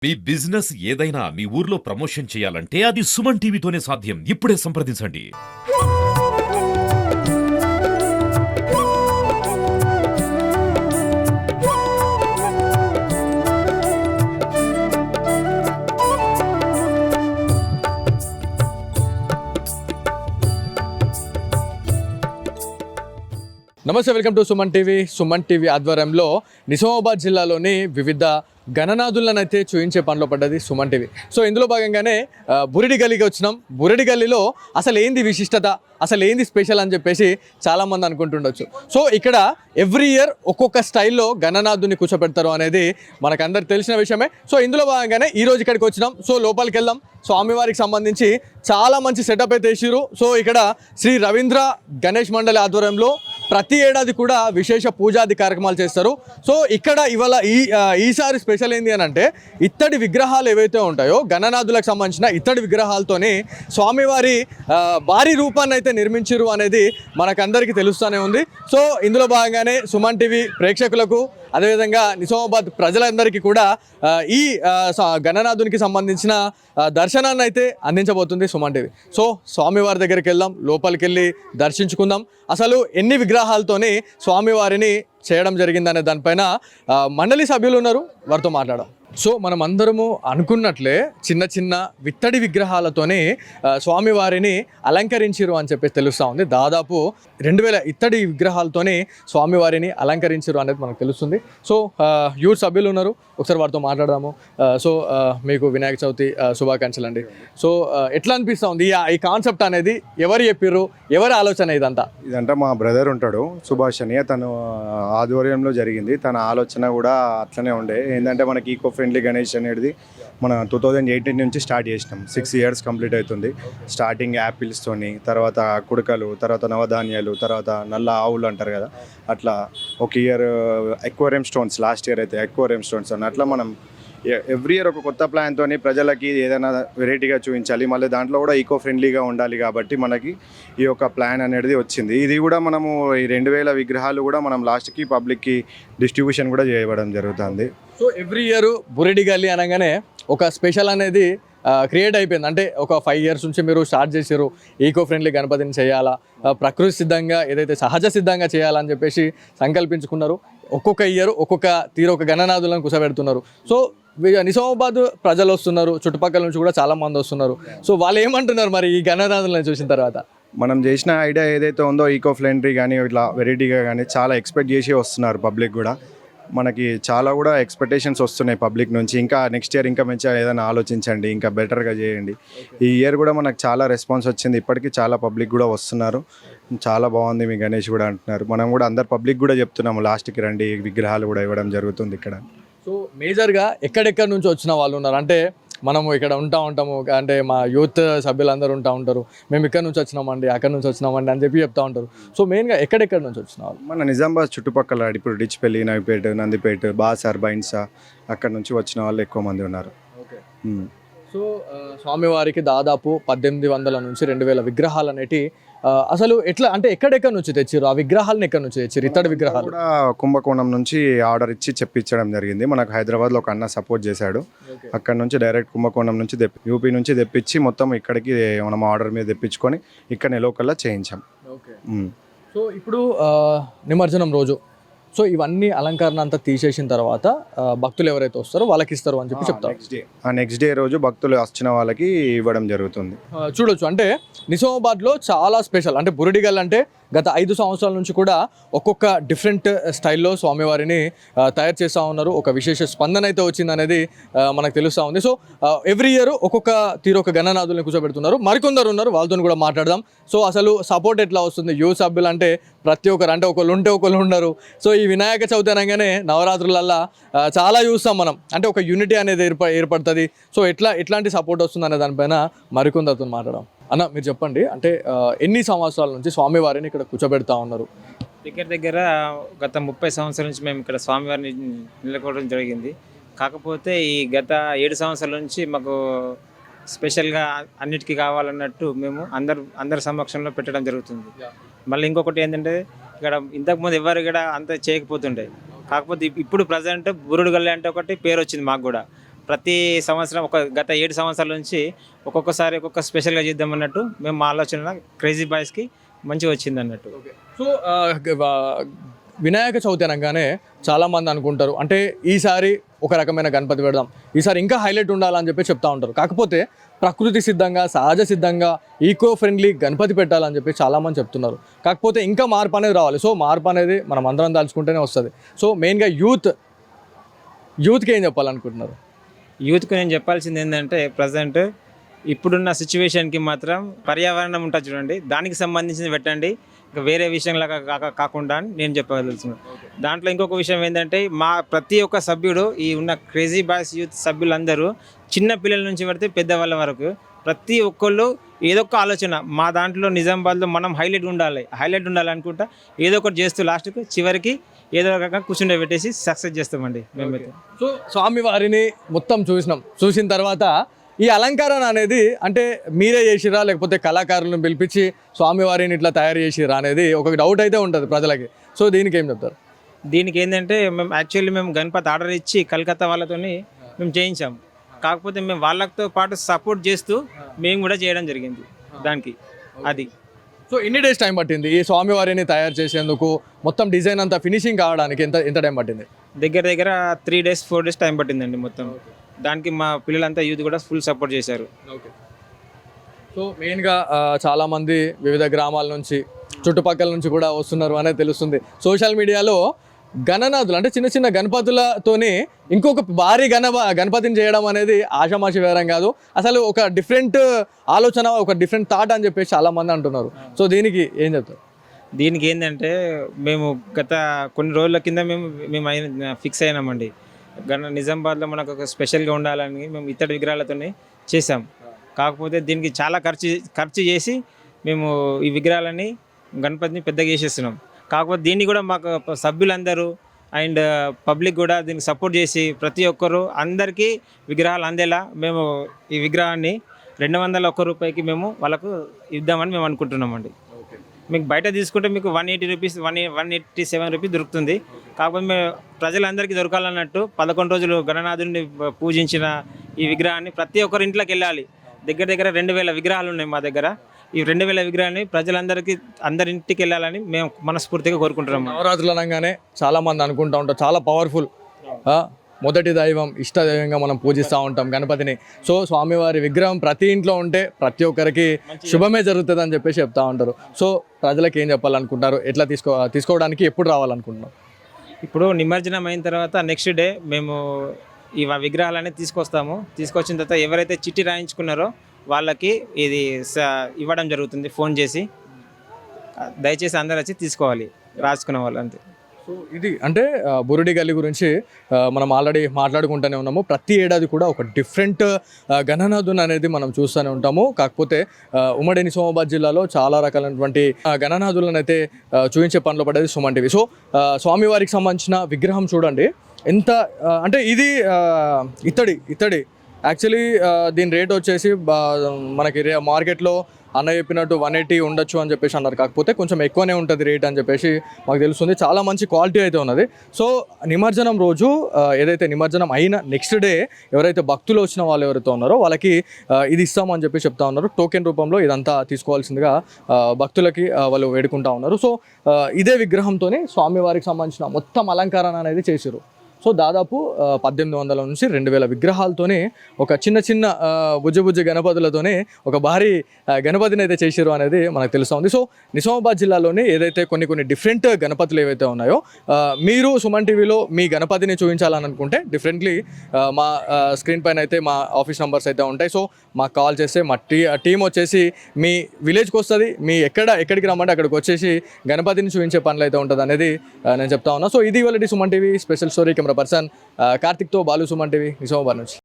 మీ business ఏదైనా మీ ఊర్లో promotion చేయాలంటే అది సుమన్ టీవీతోనే సాధ్యం. ఇప్పుడే సంప్రదించండి. నమస్తే, welcome to Suman TV. Suman TV ఆధ్వర్యంలో నిజామాబాద్ జిల్లాలోని వివిధ గణనాథులను అయితే చూయించే పనిలో పడ్డది సుమన్ టీవీ. సో ఇందులో భాగంగానే బురిడి గల్లీకి వచ్చినాం. బురిడి గల్లీలో అసలు ఏంది విశిష్టత, అసలు ఏంది స్పెషల్ అని చెప్పేసి చాలామంది అనుకుంటుండొచ్చు. సో ఇక్కడ ఎవ్రీ ఇయర్ ఒక్కొక్క స్టైల్లో గణనాథుని కూర్చోబెడతారు అనేది మనకందరికి తెలిసిన విషయమే. సో ఇందులో భాగంగానే ఈరోజు ఇక్కడికి వచ్చినాం. సో లోపలికి వెళ్దాం. స్వామివారికి సంబంధించి చాలా మంచి సెటప్ అయితే వేసిరు. సో ఇక్కడ శ్రీ రవీంద్ర గణేష్ మండలి ఆధ్వర్యంలో ప్రతి ఏడాది కూడా విశేష పూజాది కార్యక్రమాలు చేస్తారు. సో ఇక్కడ ఇవాళ ఈసారి స్పెషల్ ఏంది అని అంటే ఇత్తడి విగ్రహాలు ఏవైతే ఉంటాయో గణనాథులకు సంబంధించిన ఇత్తడి విగ్రహాలతోని స్వామివారి భారీ రూపాన్ని అయితే నిర్మించారు అనేది మనకందరికీ తెలుస్తూనే ఉంది. సో ఇందులో భాగంగానే సుమన్ టీవీ ప్రేక్షకులకు అదేవిధంగా నిజామాబాద్ ప్రజలందరికీ కూడా ఈ గణనాథునికి సంబంధించిన దర్శనాన్ని అయితే అందించబోతుంది సుమన్ టీవీ. సో స్వామివారి దగ్గరికి వెళ్దాం, లోపలికి వెళ్ళి దర్శించుకుందాం. అసలు ఎన్ని విగ్రహాలతోని స్వామివారిని చేయడం జరిగిందనే దానిపైన మండలి సభ్యులు ఉన్నారు, వారితో మాట్లాడడం. సో మనం అందరము అనుకున్నట్లే చిన్న చిన్న విత్తడి విగ్రహాలతోనే స్వామివారిని అలంకరించారు అని చెప్పేసి తెలుస్తూ ఉంది. దాదాపు 2000 ఇత్తడి విగ్రహాలతోనే స్వామివారిని అలంకరించారు అనేది మనకు తెలుస్తుంది. సో యూత్ సభ్యులు ఉన్నారు, ఒకసారి వారితో మాట్లాడదాము. సో మీకు వినాయక చవితి శుభాకాంక్షలు అండి. సో ఎట్లా అనిపిస్తూ ఉంది ఈ కాన్సెప్ట్ అనేది? ఎవరు చెప్పారు, ఎవరి ఆలోచన ఇదంతా మా బ్రదర్ ఉంటాడు సుభాష్ అని, తను ఆధ్వర్యంలో జరిగింది. తన ఆలోచన కూడా అట్లనే ఉండే. ఏంటంటే మనకి ఈకో ఫ్రెండ్లీ గణేష్ అనేది మన 2018 నుంచి స్టార్ట్ చేసినాం. 6 ఇయర్స్ కంప్లీట్ అవుతుంది. స్టార్టింగ్ యాపిల్స్తోని, తర్వాత కుడకలు, తర్వాత నవధాన్యాలు, తర్వాత నల్ల ఆవులు అంటారు కదా, అట్లా ఒక year aquarium stones, last year అయితే ఎక్వేరియం స్టోన్స్ అని, అట్లా మనం ఎవ్రీ ఇయర్ ఒక కొత్త ప్లాన్తో ప్రజలకి ఏదైనా వెరైటీగా చూపించాలి, మళ్ళీ దాంట్లో కూడా ఈకో ఫ్రెండ్లీగా ఉండాలి. కాబట్టి మనకి ఈ యొక్క ప్లాన్ అనేది వచ్చింది. ఇది కూడా మనము ఈ 2000 విగ్రహాలు కూడా మనం లాస్ట్కి పబ్లిక్కి డిస్ట్రిబ్యూషన్ కూడా చేయడం జరుగుతుంది. సో ఎవ్రీ ఇయర్ బురిడి గల్లీ అనగానే ఒక స్పెషల్ అనేది క్రియేట్ అయిపోయింది. అంటే ఒక 5 ఇయర్స్ నుంచి మీరు స్టార్ట్ చేశారు ఈకో ఫ్రెండ్లీ గణపతిని చేయాలా, ప్రకృతి సిద్ధంగా ఏదైతే సహజ సిద్ధంగా చేయాలని చెప్పేసి సంకల్పించుకున్నారు. ఒక్కొక్క ఇయర్ ఒక్కొక్క తీరు ఒక గణనాథులను కుసబెడుతున్నారు. సో నిజామాబాద్ ప్రజలు వస్తున్నారు, చుట్టుపక్కల నుంచి కూడా చాలా మంది వస్తున్నారు. సో వాళ్ళు ఏమంటున్నారు మరి ఈ గణనాథులను చూసిన తర్వాత? మనం చేసిన ఐడియా ఏదైతే ఉందో ఈకో ఫ్రెండ్లీ కానీ ఇట్లా వెరైటీగా కానీ చాలా ఎక్స్పెక్ట్ చేసి వస్తున్నారు పబ్లిక్ కూడా. మనకి చాలా కూడా ఎక్స్పెక్టేషన్స్ వస్తున్నాయి పబ్లిక్ నుంచి. ఇంకా నెక్స్ట్ ఇయర్ ఇంకా మంచిగా ఏదైనా ఆలోచించండి, ఇంకా బెటర్గా చేయండి. ఈ ఇయర్ కూడా మనకు చాలా రెస్పాన్స్ వచ్చింది. ఇప్పటికీ చాలా పబ్లిక్ కూడా వస్తున్నారు. చాలా బాగుంది మీ గణేష్ కూడా అంటున్నారు. మనం కూడా అందరు పబ్లిక్ కూడా చెప్తున్నాము లాస్ట్కి రండి, విగ్రహాలు కూడా ఇవ్వడం జరుగుతుంది ఇక్కడ. సో మేజర్గా ఎక్కడెక్కడి నుంచి వచ్చిన వాళ్ళు ఉన్నారు అంటే మనము ఇక్కడ ఉంటాము, అంటే మా యూత్ సభ్యులందరూ ఉంటారు, మేము ఇక్కడ నుంచి వచ్చినామండి, అక్కడ నుంచి వచ్చినామండి అని చెప్పి చెప్తా ఉంటారు. సో మెయిన్గా ఎక్కడెక్కడి నుంచి వచ్చిన వాళ్ళు? మన నిజామాబాద్ చుట్టుపక్కల ఇప్పుడు డిచ్పల్లి, నవిపేట, నందిపేట, బాసర్, బైన్సా అక్కడ నుంచి వచ్చిన వాళ్ళు ఎక్కువ మంది ఉన్నారు. ఓకే. సో స్వామివారికి దాదాపు 1800 నుంచి 2000 విగ్రహాలు అనేటి అసలు ఎట్లా అంటే ఎక్కడెక్కడ నుంచి తెచ్చారు ఆ విగ్రహాలను? ఎక్కడ నుంచి తెచ్చారు ఇత్తడి విగ్రహాలు? కూడా కుంభకోణం నుంచి ఆర్డర్ ఇచ్చి చెప్పించడం జరిగింది. మనకు హైదరాబాద్లో ఒక అన్న సపోర్ట్ చేశాడు. అక్కడ నుంచి డైరెక్ట్ కుంభకోణం నుంచి యూపీ నుంచి తెప్పించి మొత్తం ఇక్కడికి మనం ఆర్డర్ మీద తెప్పించుకొని ఇక్కడనే లోకల్లా చేయించాం. ఓకే. సో ఇప్పుడు నిమజ్జనం రోజు సో ఇవన్నీ అలంకరణ అంతా తీసేసిన తర్వాత భక్తులు ఎవరైతే వస్తారో వాళ్ళకి ఇస్తారు అని చెప్పి చెప్తారు. నెక్స్ట్ డే రోజు భక్తులు వచ్చిన వాళ్ళకి ఇవ్వడం జరుగుతుంది. చూడొచ్చు అంటే నిజామాబాద్లో చాలా స్పెషల్. అంటే బురిడిగల్ అంటే గత 5 సంవత్సరాల నుంచి కూడా ఒక్కొక్క డిఫరెంట్ స్టైల్లో స్వామివారిని తయారు చేస్తూ ఉన్నారు. ఒక విశేష స్పందన అయితే వచ్చింది అనేది మనకు తెలుస్తూ ఉంది. సో ఎవ్రీ ఇయర్ ఒక్కొక్క తీరు ఒక గణనాథుల్ని కూర్చోబెడుతున్నారు. మరికొందరు ఉన్నారు, వాళ్ళతో కూడా మాట్లాడదాం. సో అసలు సపోర్ట్ ఎట్లా వస్తుంది? యువ సభ్యులు అంటే ప్రతి ఒక్కరు అంటే ఒకళ్ళు ఉంటే ఒకళ్ళు ఉండరు. సో ఈ వినాయక చవితి అనగానే నవరాత్రులల్లా చాలా చూస్తాం మనం, అంటే ఒక యూనిటీ అనేది ఏర్పడుతుంది. సో ఎట్లాంటి సపోర్ట్ వస్తుంది అనే దానిపైన మరికొందరితో మాట్లాడడం. అన్న మీరు చెప్పండి, అంటే ఎన్ని సంవత్సరాల నుంచి స్వామివారిని ఇక్కడ కూర్చోబెడతా ఉన్నారు? దగ్గర గత 30 సంవత్సరాల నుంచి మేము ఇక్కడ స్వామివారిని నెలకొల్పడం జరిగింది. కాకపోతే ఈ గత 7 సంవత్సరాల నుంచి మాకు స్పెషల్గా అన్నిటికీ కావాలన్నట్టు మేము అందరి సమక్షంలో పెట్టడం జరుగుతుంది. మళ్ళీ ఇంకొకటి ఏంటంటే ఇక్కడ ఇంతకుముందు ఎవరు కూడా అంత చేయకపోతుండే. కాకపోతే ఇప్పుడు ప్రజెంట్ బురుడు గల్లీ అంటే ఒకటి పేరు వచ్చింది మాకు కూడా. ప్రతి సంవత్సరం గత 7 సంవత్సరాల నుంచి ఒక్కొక్కసారి ఒక్కొక్క స్పెషల్గా చేద్దాం అన్నట్టు మేము మా ఆలోచన క్రేజీ బాయ్స్కి మంచిగా వచ్చింది అన్నట్టు. సో వినాయక చవితి అనగానే చాలామంది అనుకుంటారు అంటే ఈసారి ఒక రకమైన గణపతి పెడదాం, ఈసారి ఇంకా హైలైట్ ఉండాలని చెప్పి చెప్తా ఉంటారు. కాకపోతే ప్రకృతి సిద్ధంగా సహజ సిద్ధంగా ఈకో ఫ్రెండ్లీ గణపతి పెట్టాలని చెప్పి చాలామంది చెప్తున్నారు. కాకపోతే ఇంకా మార్పు అనేది రావాలి. సో మార్పు అనేది మనం అందరం దాల్చుకుంటేనే వస్తుంది. సో మెయిన్గా యూత్కి ఏం చెప్పాలనుకుంటున్నారు? యూత్కి నేను చెప్పాల్సింది ఏంటంటే ప్రజెంట్ ఇప్పుడున్న సిచ్యువేషన్కి మాత్రం పర్యావరణం ఉంటుంది చూడండి, దానికి సంబంధించింది పెట్టండి, ఇంకా వేరే విషయంలాగా కాకుండా అని నేను చెప్పగలుగుతున్నాను. దాంట్లో ఇంకొక విషయం ఏంటంటే మా ప్రతి ఒక్క సభ్యుడు ఈ ఉన్న క్రేజీ బాయ్స్ యూత్ సభ్యులందరూ చిన్న పిల్లల నుంచి పడితే పెద్దవాళ్ళ వరకు ప్రతి ఒక్కళ్ళు ఏదో ఒక ఆలోచన మా దాంట్లో నిజామాబాద్లో మనం హైలైట్ ఉండాలి అనుకుంటా ఏదో ఒకటి చేస్తూ లాస్ట్కు చివరికి ఏదో రకంగా కూర్చుండే పెట్టేసి సక్సెస్ చేస్తామండి మేమైతే. సో స్వామివారిని మొత్తం చూసిన తర్వాత ఈ అలంకరణ అనేది అంటే మీరే చేసిరా లేకపోతే కళాకారులను పిలిపించి స్వామివారిని ఇట్లా తయారు చేసిరా అనేది ఒక డౌట్ అయితే ఉంటుంది ప్రజలకి. సో దీనికి ఏం చెప్తారు? దీనికి ఏంటంటే మేము గణపతి ఆర్డర్ ఇచ్చి కలకత్తా వాళ్ళతోని మేము చేయించాము. కాకపోతే మేము వాళ్ళతో పాటు సపోర్ట్ చేస్తూ మేము కూడా చేయడం జరిగింది దానికి. అది సో ఎన్ని డేస్ టైం పట్టింది ఈ స్వామివారిని తయారు చేసేందుకు? మొత్తం డిజైన్ అంతా ఫినిషింగ్ కావడానికి ఎంత టైం పట్టింది? దగ్గర 3 days 4 days టైం పట్టిందండి మొత్తం. దానికి మా పిల్లలంతా యూత్ కూడా ఫుల్ సపోర్ట్ చేశారు. సో మెయిన్గా చాలామంది వివిధ గ్రామాల నుంచి చుట్టుపక్కల నుంచి కూడా వస్తున్నారు అనేది తెలుస్తుంది. సోషల్ మీడియాలో గణనాథులు అంటే చిన్న చిన్న గణపతులతోని ఇంకొక భారీ గణపతిని చేయడం అనేది ఆషామాషి వేరం కాదు. అసలు ఒక డిఫరెంట్ ఆలోచన, ఒక డిఫరెంట్ థాట్ అని చెప్పేసి చాలామంది అంటున్నారు. సో దీనికి ఏం చెప్తారు? దీనికి ఏంటంటే మేము గత కొన్ని రోజుల కింద మేము ఫిక్స్ అయినామండి. నిజామాబాద్లో మనకు ఒక స్పెషల్గా ఉండాలని మేము ఇత్తడి విగ్రహాలతోనే చేసాం. కాకపోతే దీనికి చాలా ఖర్చు చేసి మేము ఈ విగ్రహాలని గణపతిని పెద్దగా చేసేస్తున్నాం. కాకపోతే దీన్ని కూడా మాకు సభ్యులందరూ అండ్ పబ్లిక్ కూడా దీనికి సపోర్ట్ చేసి ప్రతి ఒక్కరు అందరికీ విగ్రహాలు అందేలా మేము ఈ విగ్రహాన్ని 201 రూపాయకి మేము వాళ్ళకు ఇద్దామని మేము అనుకుంటున్నామండి. మీకు బయట తీసుకుంటే మీకు 180 రూపీస్ 187 రూపీస్ దొరుకుతుంది. కాకపోతే మేము ప్రజలందరికీ దొరకాలన్నట్టు 11 రోజులు గణనాథుడిని పూజించిన ఈ విగ్రహాన్ని ప్రతి ఒక్కరి ఇంట్లోకి వెళ్ళాలి. దగ్గర 2000 విగ్రహాలు ఉన్నాయి మా దగ్గర. ఈ 2000 విగ్రహాన్ని ప్రజలందరికీ అందరింటికి వెళ్ళాలని మేము మనస్ఫూర్తిగా కోరుకుంటున్నాము. నవరాత్రులు అనగానే చాలామంది అనుకుంటూ ఉంటారు చాలా పవర్ఫుల్, మొదటి దైవం, ఇష్ట దైవంగా మనం పూజిస్తూ ఉంటాం గణపతిని. సో స్వామివారి విగ్రహం ప్రతి ఇంట్లో ఉంటే ప్రతి ఒక్కరికి శుభమే జరుగుతుంది అని చెప్పేసి చెప్తా ఉంటారు. సో ప్రజలకు ఏం చెప్పాలనుకుంటారు? ఎట్లా తీసుకోవడానికి ఎప్పుడు రావాలనుకుంటున్నాం? ఇప్పుడు నిమజ్జనం అయిన తర్వాత నెక్స్ట్ డే మేము ఈ విగ్రహాలన్నీ తీసుకొచ్చిన తర్వాత ఎవరైతే చిట్టి రాయించుకున్నారో వాళ్ళకి ఇది ఇవ్వడం జరుగుతుంది ఫోన్ చేసి. దయచేసి అందరూ వచ్చి తీసుకోవాలి రాసుకున్న వాళ్ళు అంతే. సో ఇది అంటే బురిడి గల్లీ గురించి మనం ఆల్రెడీ మాట్లాడుకుంటూనే ఉన్నాము. ప్రతి ఏడాది కూడా ఒక డిఫరెంట్ గణనాథుని అనేది మనం చూస్తూనే ఉంటాము. కాకపోతే ఉమ్మడి నిజామాబాద్ జిల్లాలో చాలా రకాలైనటువంటి గణనాథులను అయితే చూపించే పనిలో పడేది సుమన్ టీవీ. సో స్వామివారికి సంబంధించిన విగ్రహం చూడండి ఎంత అంటే ఇది ఇత్తడి యాక్చువల్లీ దీని రేట్ వచ్చేసి మనకి మార్కెట్లో అన్న చెప్పినట్టు 180 ఉండొచ్చు అని చెప్పేసి అన్నారు. కాకపోతే కొంచెం ఎక్కువనే ఉంటుంది రేట్ అని చెప్పేసి మాకు తెలుస్తుంది. చాలా మంచి క్వాలిటీ అయితే ఉన్నది. సో నిమజ్జనం రోజు ఏదైతే నిమజ్జనం అయిన నెక్స్ట్ డే ఎవరైతే భక్తులు వచ్చిన వాళ్ళు ఎవరైతే ఉన్నారో వాళ్ళకి ఇది ఇస్తామని చెప్పి చెప్తా ఉన్నారు. టోకెన్ రూపంలో ఇదంతా తీసుకోవాల్సిందిగా భక్తులకి వాళ్ళు వేడుకుంటా ఉన్నారు. సో ఇదే విగ్రహంతోనే స్వామివారికి సంబంధించిన మొత్తం అలంకరణ అనేది చేశారు. సో దాదాపు 1800 నుంచి 2000 విగ్రహాలతోనే ఒక చిన్న బుజ్జి గణపతులతోనే ఒక భారీ గణపతిని అయితే చేశారు అనేది మనకు తెలుస్తూ ఉంది. సో నిజామాబాద్ జిల్లాలోని ఏదైతే కొన్ని డిఫరెంట్ గణపతులు ఏవైతే ఉన్నాయో మీరు సుమన్ టీవీలో మీ గణపతిని చూపించాలని అనుకుంటే డిఫరెంట్లీ మా స్క్రీన్ పైన అయితే మా ఆఫీస్ నెంబర్స్ అయితే ఉంటాయి. సో మాకు కాల్ చేస్తే మా టీం వచ్చేసి మీ విలేజ్కి వస్తుంది. మీ ఎక్కడికి రమ్మంటే అక్కడికి వచ్చేసి గణపతిని చూపించే పనులు అయితే ఉంటుంది అనేది నేను చెప్తా ఉన్నా. సో ఇది ఇవాళ Suman TV special story. Camera person కార్తిక్తో బాలు, సుమన్ టీవీ నిజామాబాద్ నుంచి.